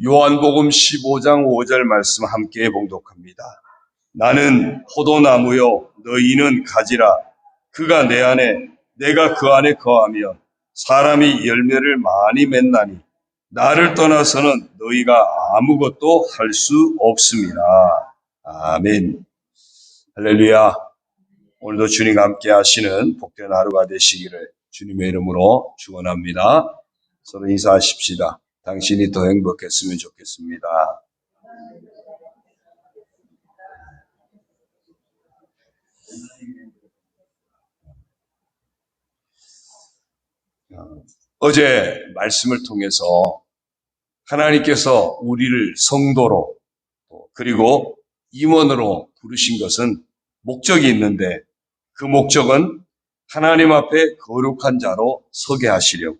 요한복음 15장 5절 말씀 함께 봉독합니다. 나는 포도나무요 너희는 가지라. 그가 내 안에 내가 그 안에 거하면 사람이 열매를 많이 맺나니 나를 떠나서는 너희가 아무것도 할 수 없습니다. 아멘. 할렐루야. 오늘도 주님과 함께 하시는 복된 하루가 되시기를 주님의 이름으로 축원합니다. 서로 인사하십시다. 당신이 더 행복했으면 좋겠습니다. 어제 말씀을 통해서 하나님께서 우리를 성도로 그리고 임원으로 부르신 것은 목적이 있는데 그 목적은 하나님 앞에 거룩한 자로 서게 하시려고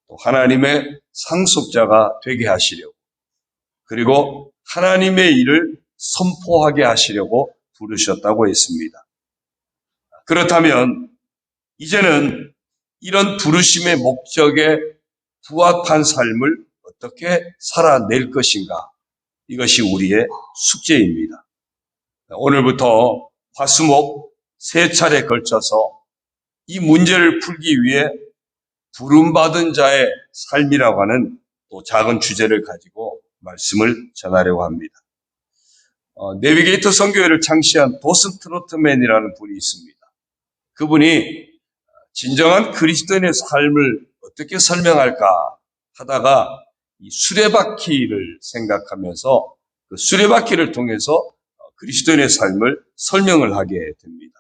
또 하나님의 상속자가 되게 하시려고 그리고 하나님의 일을 선포하게 하시려고 부르셨다고 했습니다. 그렇다면 이제는 이런 부르심의 목적에 부합한 삶을 어떻게 살아낼 것인가? 이것이 우리의 숙제입니다. 오늘부터 화수목 3차례 걸쳐서 이 문제를 풀기 위해 부름받은 자의 삶이라고 하는 또 작은 주제를 가지고 말씀을 전하려고 합니다. 내비게이터 선교회를 창시한 도슨 트로트맨이라는 분이 있습니다. 그분이 진정한 그리스도인의 삶을 어떻게 설명할까 하다가 이 수레바퀴를 생각하면서 그 수레바퀴를 통해서 그리스도인의 삶을 설명을 하게 됩니다.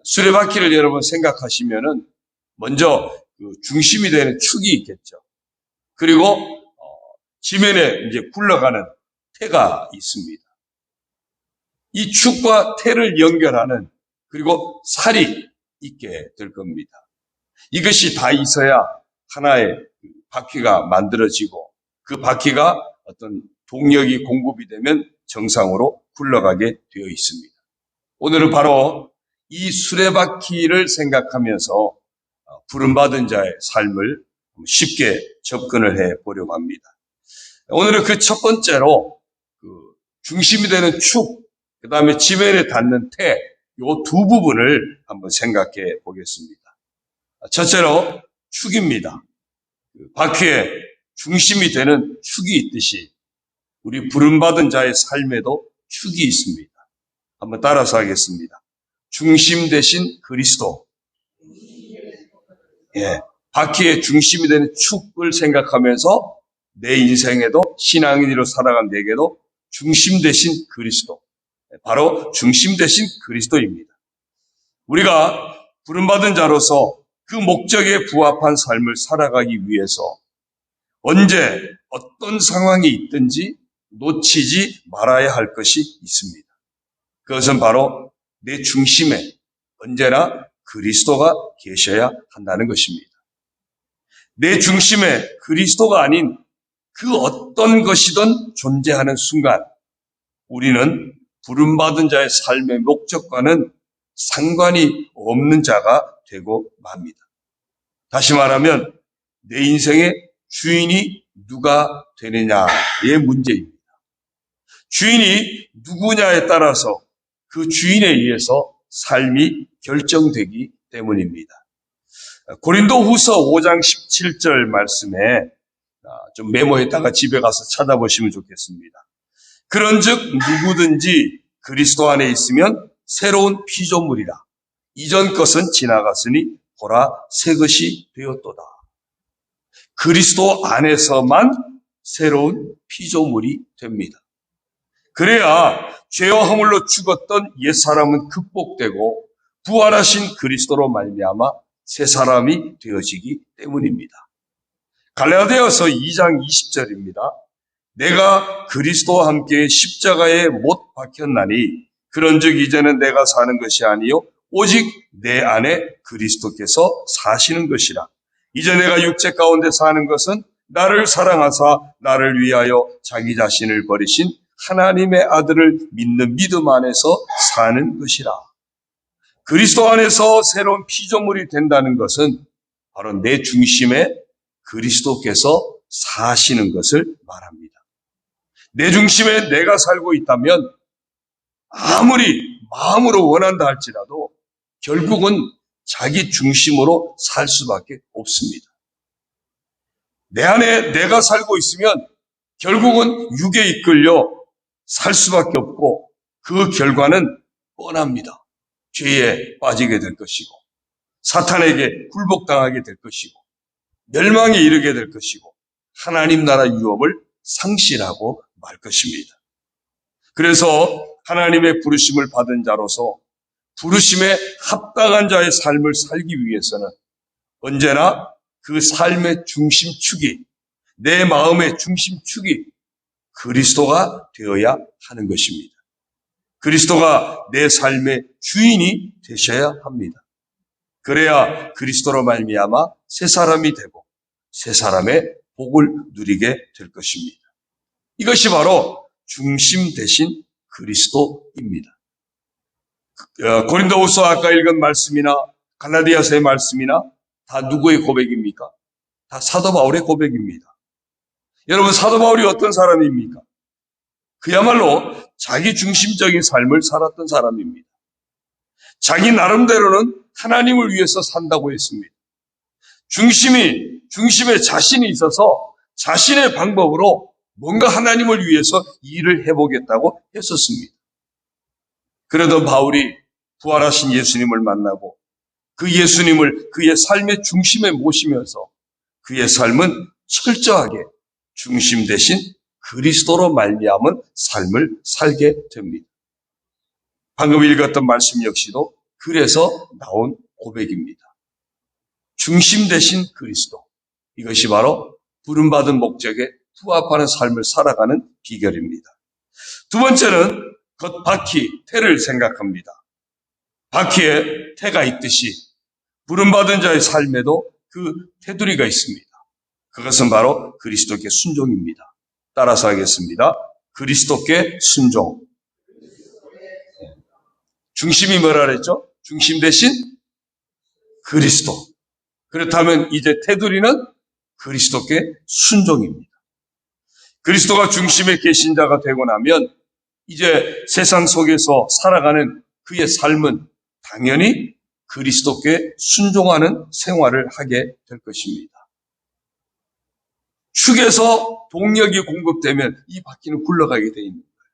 수레바퀴를 여러분 생각하시면은 먼저 그 중심이 되는 축이 있겠죠. 그리고 지면에 이제 굴러가는 태가 있습니다. 이 축과 태를 연결하는 그리고 살이 있게 될 겁니다. 이것이 다 있어야 하나의 바퀴가 만들어지고 그 바퀴가 어떤 동력이 공급이 되면 정상으로 굴러가게 되어 있습니다. 오늘은 바로 이 수레바퀴를 생각하면서 부름받은 자의 삶을 쉽게 접근을 해 보려고 합니다. 오늘은 그 첫 번째로 그 중심이 되는 축, 그 다음에 지면에 닿는 태, 이 두 부분을 한번 생각해 보겠습니다. 첫째로 축입니다. 바퀴에 중심이 되는 축이 있듯이 우리 부름받은 자의 삶에도 축이 있습니다. 한번 따라서 하겠습니다. 중심 대신 그리스도. 바퀴의 중심이 되는 축을 생각하면서 내 인생에도 신앙인으로 살아간 내게도 중심 대신 그리스도. 바로 중심 대신 그리스도입니다. 우리가 부름받은 자로서 그 목적에 부합한 삶을 살아가기 위해서 언제 어떤 상황이 있든지 놓치지 말아야 할 것이 있습니다. 그것은 바로 내 중심에 언제나 그리스도가 계셔야 한다는 것입니다. 내 중심에 그리스도가 아닌 그 어떤 것이든 존재하는 순간 우리는 부름받은 자의 삶의 목적과는 상관이 없는 자가 되고 맙니다. 다시 말하면 내 인생의 주인이 누가 되느냐의 문제입니다. 주인이 누구냐에 따라서 그 주인에 의해서 삶이 결정되기 때문입니다. 고린도후서 5장 17절 말씀에 좀 메모했다가 집에 가서 찾아보시면 좋겠습니다. 그런즉 누구든지 그리스도 안에 있으면 새로운 피조물이라. 이전 것은 지나갔으니 보라 새 것이 되었도다. 그리스도 안에서만 새로운 피조물이 됩니다. 그래야 죄와 허물로 죽었던 옛사람은 극복되고 부활하신 그리스도로 말미암아 새 사람이 되어지기 때문입니다. 갈라디아서 2장 20절입니다. 내가 그리스도와 함께 십자가에 못 박혔나니 그런즉 이제는 내가 사는 것이 아니요 오직 내 안에 그리스도께서 사시는 것이라. 이제 내가 육체 가운데 사는 것은 나를 사랑하사 나를 위하여 자기 자신을 버리신 하나님의 아들을 믿는 믿음 안에서 사는 것이라. 그리스도 안에서 새로운 피조물이 된다는 것은 바로 내 중심에 그리스도께서 사시는 것을 말합니다. 내 중심에 내가 살고 있다면 아무리 마음으로 원한다 할지라도 결국은 자기 중심으로 살 수밖에 없습니다. 내 안에 내가 살고 있으면 결국은 육에 이끌려 살 수밖에 없고 그 결과는 뻔합니다. 죄에 빠지게 될 것이고 사탄에게 굴복당하게 될 것이고 멸망에 이르게 될 것이고 하나님 나라 유업을 상실하고 말 것입니다. 그래서 하나님의 부르심을 받은 자로서 부르심에 합당한 자의 삶을 살기 위해서는 언제나 그 삶의 중심축이, 내 마음의 중심축이 그리스도가 되어야 하는 것입니다. 그리스도가 내 삶의 주인이 되셔야 합니다. 그래야 그리스도로 말미암아 새 사람이 되고 새 사람의 복을 누리게 될 것입니다. 이것이 바로 중심 되신 그리스도입니다. 고린도후서 아까 읽은 말씀이나 갈라디아서의 말씀이나 다 누구의 고백입니까? 다 사도 바울의 고백입니다. 여러분, 사도 바울이 어떤 사람입니까? 그야말로 자기 중심적인 삶을 살았던 사람입니다. 자기 나름대로는 하나님을 위해서 산다고 했습니다. 중심에 자신이 있어서 자신의 방법으로 뭔가 하나님을 위해서 일을 해보겠다고 했었습니다. 그러던 바울이 부활하신 예수님을 만나고 그 예수님을 그의 삶의 중심에 모시면서 그의 삶은 철저하게 중심 대신 그리스도로 말미암은 삶을 살게 됩니다. 방금 읽었던 말씀 역시도 그래서 나온 고백입니다. 중심 대신 그리스도. 이것이 바로 부름받은 목적에 부합하는 삶을 살아가는 비결입니다. 두 번째는 겉바퀴, 태를 생각합니다. 바퀴에 태가 있듯이 부름받은 자의 삶에도 그 테두리가 있습니다. 그것은 바로 그리스도께 순종입니다. 따라서 하겠습니다. 그리스도께 순종. 중심이 뭐라 그랬죠? 중심 대신 그리스도. 그렇다면 이제 테두리는 그리스도께 순종입니다. 그리스도가 중심에 계신 자가 되고 나면 이제 세상 속에서 살아가는 그의 삶은 당연히 그리스도께 순종하는 생활을 하게 될 것입니다. 축에서 동력이 공급되면 이 바퀴는 굴러가게 되어 있는 거예요.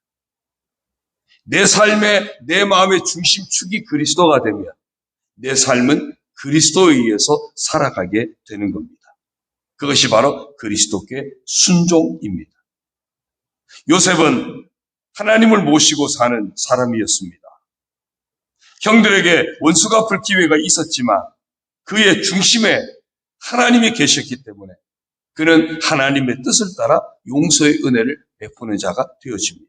내 삶의, 내 마음의 중심축이 그리스도가 되면 내 삶은 그리스도에 의해서 살아가게 되는 겁니다. 그것이 바로 그리스도께 순종입니다. 요셉은 하나님을 모시고 사는 사람이었습니다. 형들에게 원수 갚을 기회가 있었지만 그의 중심에 하나님이 계셨기 때문에 그는 하나님의 뜻을 따라 용서의 은혜를 베푸는 자가 되어집니다.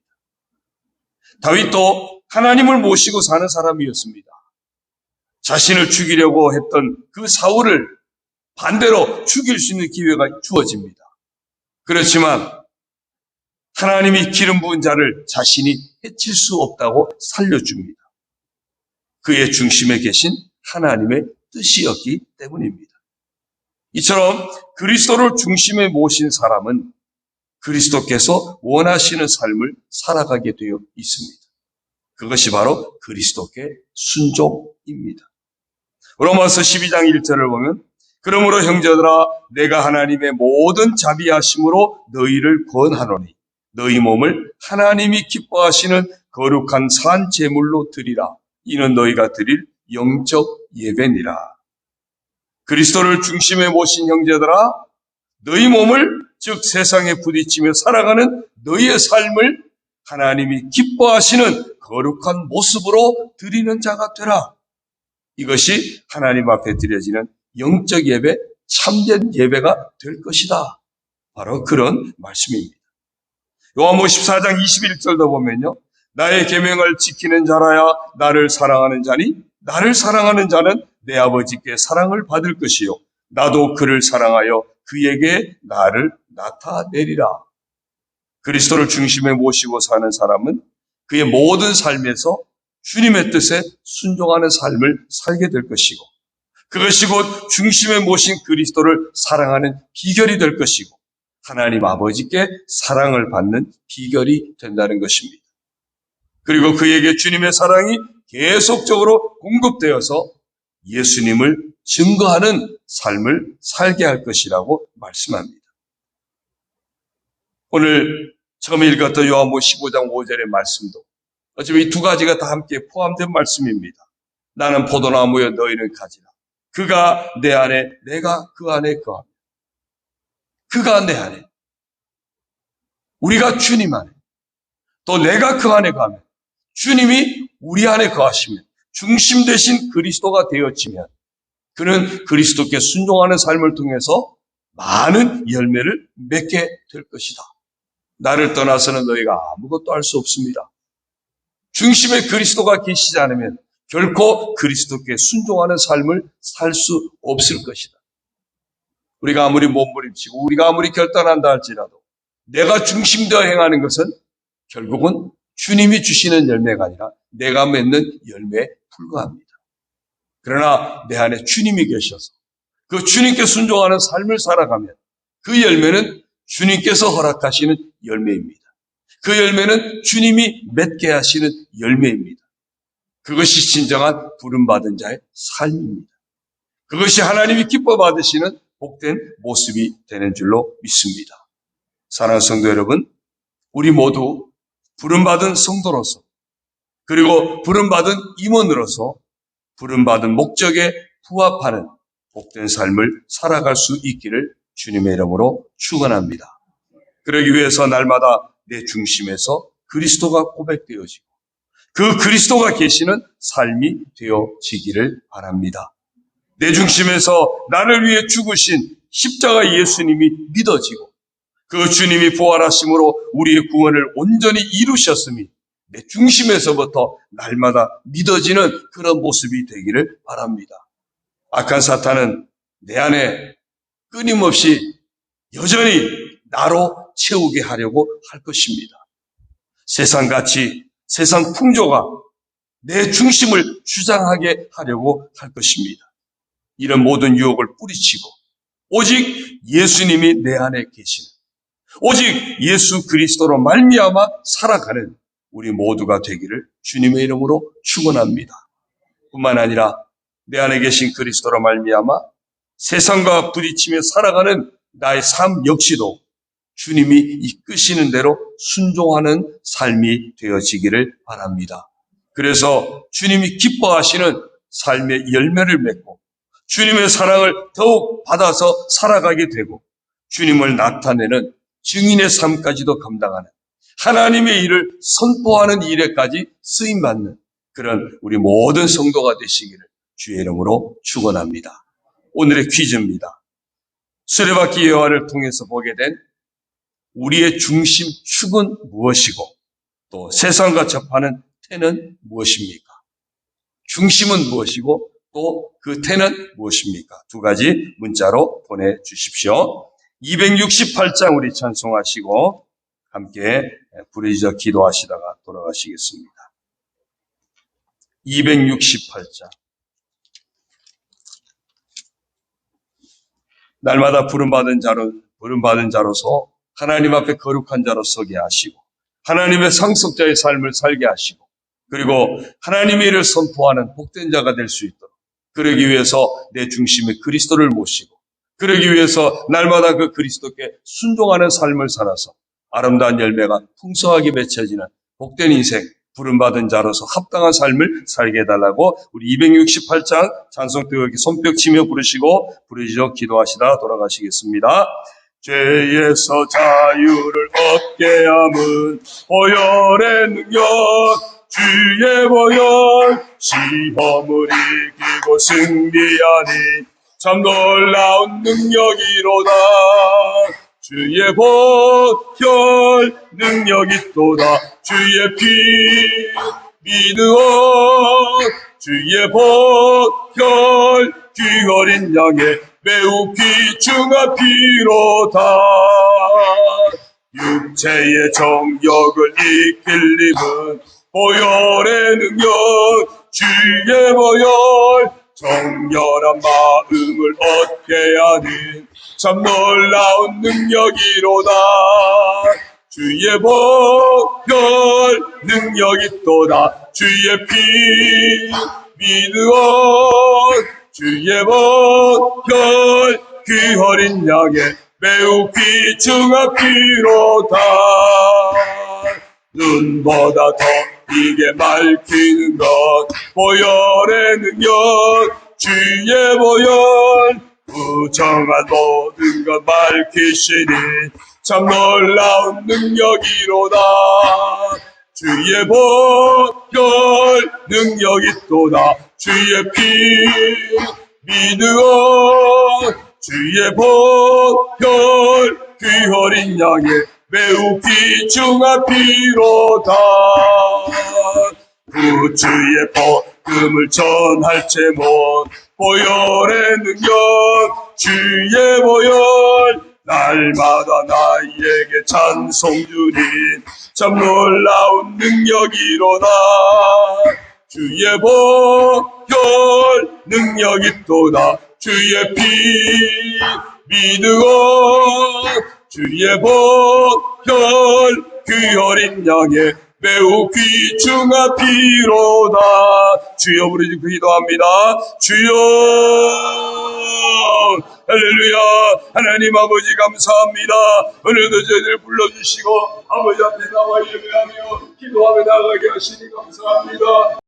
다윗도 하나님을 모시고 사는 사람이었습니다. 자신을 죽이려고 했던 그 사울을 반대로 죽일 수 있는 기회가 주어집니다. 그렇지만 하나님이 기름 부은 자를 자신이 해칠 수 없다고 살려줍니다. 그의 중심에 계신 하나님의 뜻이었기 때문입니다. 이처럼 그리스도를 중심에 모신 사람은 그리스도께서 원하시는 삶을 살아가게 되어 있습니다. 그것이 바로 그리스도께 순종입니다. 로마서 12장 1절을 보면 그러므로 형제들아 내가 하나님의 모든 자비하심으로 너희를 권하노니 너희 몸을 하나님이 기뻐하시는 거룩한 산 제물로 드리라. 이는 너희가 드릴 영적 예배니라. 그리스도를 중심에 모신 형제들아 너희 몸을 즉 세상에 부딪히며 살아가는 너희의 삶을 하나님이 기뻐하시는 거룩한 모습으로 드리는 자가 되라. 이것이 하나님 앞에 드려지는 영적 예배, 참된 예배가 될 것이다. 바로 그런 말씀입니다. 요한복음 14장 21절도 보면요. 나의 계명을 지키는 자라야 나를 사랑하는 자니 나를 사랑하는 자는 내 아버지께 사랑을 받을 것이요. 나도 그를 사랑하여 그에게 나를 나타내리라. 그리스도를 중심에 모시고 사는 사람은 그의 모든 삶에서 주님의 뜻에 순종하는 삶을 살게 될 것이고 그것이 곧 중심에 모신 그리스도를 사랑하는 비결이 될 것이고 하나님 아버지께 사랑을 받는 비결이 된다는 것입니다. 그리고 그에게 주님의 사랑이 계속적으로 공급되어서 예수님을 증거하는 삶을 살게 할 것이라고 말씀합니다. 오늘 처음 읽었던 요한복음 15장 5절의 말씀도 어차피 이 두 가지가 다 함께 포함된 말씀입니다. 나는 포도나무여 너희는 가지라. 그가 내 안에 내가 그 안에 거하며 그가 내 안에 우리가 주님 안에 또 내가 그 안에 거하며 주님이 우리 안에 거하시면 중심 되신 그리스도가 되어지면 그는 그리스도께 순종하는 삶을 통해서 많은 열매를 맺게 될 것이다. 나를 떠나서는 너희가 아무것도 할 수 없습니다. 중심에 그리스도가 계시지 않으면 결코 그리스도께 순종하는 삶을 살 수 없을 것이다. 우리가 아무리 몸부림치고 우리가 아무리 결단한다 할지라도 내가 중심되어 행하는 것은 결국은 주님이 주시는 열매가 아니라 내가 맺는 열매에 불과합니다. 그러나 내 안에 주님이 계셔서 그 주님께 순종하는 삶을 살아가면 그 열매는 주님께서 허락하시는 열매입니다. 그 열매는 주님이 맺게 하시는 열매입니다. 그것이 진정한 부름받은 자의 삶입니다. 그것이 하나님이 기뻐 받으시는 복된 모습이 되는 줄로 믿습니다. 사랑하는 성도 여러분, 우리 모두 부름받은 성도로서 그리고 부름받은 임원으로서 부름받은 목적에 부합하는 복된 삶을 살아갈 수 있기를 주님의 이름으로 축원합니다. 그러기 위해서 날마다 내 중심에서 그리스도가 고백되어지고 그 그리스도가 계시는 삶이 되어지기를 바랍니다. 내 중심에서 나를 위해 죽으신 십자가 예수님이 믿어지고 그 주님이 부활하심으로 우리의 구원을 온전히 이루셨음이 내 중심에서부터 날마다 믿어지는 그런 모습이 되기를 바랍니다. 악한 사탄은 내 안에 끊임없이 여전히 나로 채우게 하려고 할 것입니다. 세상 가치, 세상 풍조가 내 중심을 주장하게 하려고 할 것입니다. 이런 모든 유혹을 뿌리치고 오직 예수님이 내 안에 계시는 오직 예수 그리스도로 말미암아 살아가는 우리 모두가 되기를 주님의 이름으로 축원합니다. 뿐만 아니라 내 안에 계신 그리스도로 말미암아 세상과 부딪히며 살아가는 나의 삶 역시도 주님이 이끄시는 대로 순종하는 삶이 되어지기를 바랍니다. 그래서 주님이 기뻐하시는 삶의 열매를 맺고 주님의 사랑을 더욱 받아서 살아가게 되고 주님을 나타내는 증인의 삶까지도 감당하는 하나님의 일을 선포하는 일에까지 쓰임받는 그런 우리 모든 성도가 되시기를 주의 이름으로 축원합니다. 오늘의 퀴즈입니다. 수레바퀴 예화를 통해서 보게 된 우리의 중심 축은 무엇이고 또 세상과 접하는 태는 무엇입니까? 중심은 무엇이고 또 그 태는 무엇입니까? 두 가지 문자로 보내주십시오. 268장 우리 찬송하시고 함께 부르짖어 기도하시다가 돌아가시겠습니다. 268장 날마다 부름받은 자로서 하나님 앞에 거룩한 자로 서게 하시고 하나님의 상속자의 삶을 살게 하시고 그리고 하나님의 일을 선포하는 복된 자가 될 수 있도록 그러기 위해서 내 중심에 그리스도를 모시고 그러기 위해서 날마다 그 그리스도께 순종하는 삶을 살아서 아름다운 열매가 풍성하게 맺혀지는 복된 인생 부름받은 자로서 합당한 삶을 살게 해달라고 우리 268장 찬송대역에 손뼉 치며 부르시고 부르짖어 기도하시다 돌아가시겠습니다. 죄에서 자유를 얻게 함은 보혈의 능력 주의 보혈 시험을 이기고 승리하니 참 놀라운 능력이로다. 주의 보혈 능력이 또다. 주의 피 믿으어 주의 보혈 귀어린 양의 매우 귀중한 피로다. 육체의 정욕을 이길 님은 보혈의 능력 주의 보혈 정결한 마음을 얻게 하는 참 놀라운 능력이로다. 주의 보혈 능력이 또다. 주의 피 믿으온 주의 보혈 그 어린 양의 매우 귀중한 피로다. 눈보다 더 이게 밝히는 것 보혈의 능력. 주의 보혈 부정한 모든 것 밝히시니 참 놀라운 능력이로다. 주의 보혈 능력이 또다. 주의 피 믿으온 주의 보혈 그 어린 양의 매우 귀중한 피로다. 구주의 복음을 전할 제못 보혈의 능력. 주의 보혈 날마다 나에게 찬송 주니 참 놀라운 능력이로다. 주의 보혈 능력이 또다. 주의 피 믿으온 주의 보혈 그 어린 양의 매우 귀중한 피로다. 주여 부르짖고 기도합니다. 주여 할렐루야. 하나님 아버지 감사합니다. 오늘도 저희들 불러주시고 아버지 앞에 나와 예배하며 기도하며 나가게 하시니 감사합니다.